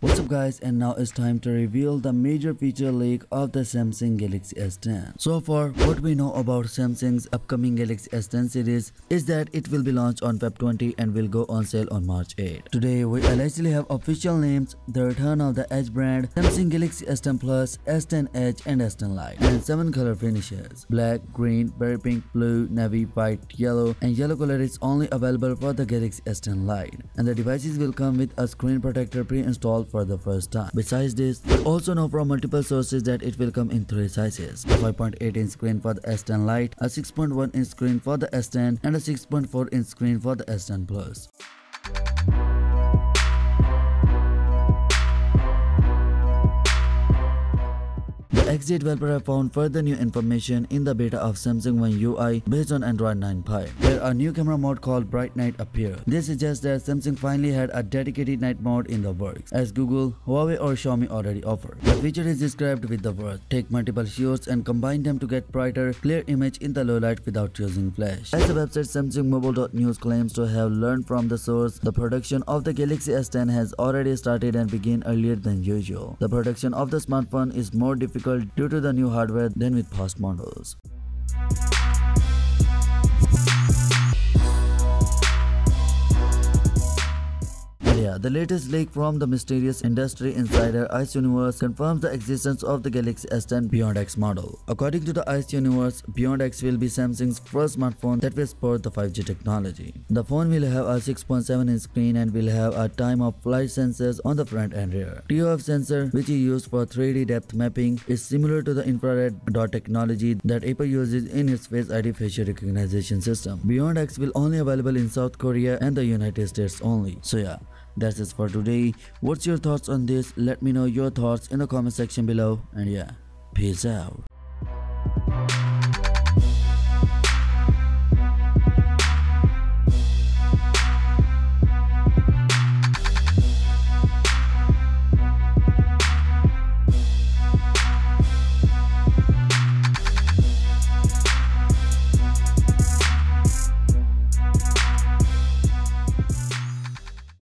What's up guys, and now it's time to reveal the major feature leak of the Samsung Galaxy S10. So far, what we know about Samsung's upcoming Galaxy S10 series is that it will be launched on Feb 20 and will go on sale on March 8. Today, we allegedly have official names, the return of the Edge brand, Samsung Galaxy S10 Plus, S10 Edge and S10 Lite, and 7 color finishes: black, green, berry pink, blue, navy, white, yellow, and yellow color is only available for the Galaxy S10 Lite. And the devices will come with a screen protector pre-installed for the first time. Besides this, we also know from multiple sources that it will come in 3 sizes: a 5.8-inch screen for the S10 Lite, a 6.1-inch screen for the S10, and a 6.4-inch screen for the S10 Plus. The XD developer have found further new information in the beta of Samsung One UI based on Android 9 Pie, where a new camera mode called Bright Night appeared. This suggests that Samsung finally had a dedicated night mode in the works, as Google, Huawei or Xiaomi already offer. The feature is described with the words: take multiple shots and combine them to get brighter, clear image in the low light without using flash. As the website SamsungMobile.news claims to have learned from the source, the production of the Galaxy S10 has already started and began earlier than usual. The production of the smartphone is more difficult due to the new hardware than with past models. The latest leak from the mysterious industry insider Ice Universe confirms the existence of the Galaxy S10 Beyond X model. According to the Ice Universe, Beyond X will be Samsung's first smartphone that will support the 5G technology. The phone will have a 6.7-inch screen and will have a time-of-flight sensors on the front and rear. ToF sensor, which is used for 3D depth mapping, is similar to the infrared dot technology that Apple uses in its Face ID facial recognition system. Beyond X will only available in South Korea and the United States only. So yeah, that's it for today. What's your thoughts on this? Let me know your thoughts in the comment section below, and yeah, peace out.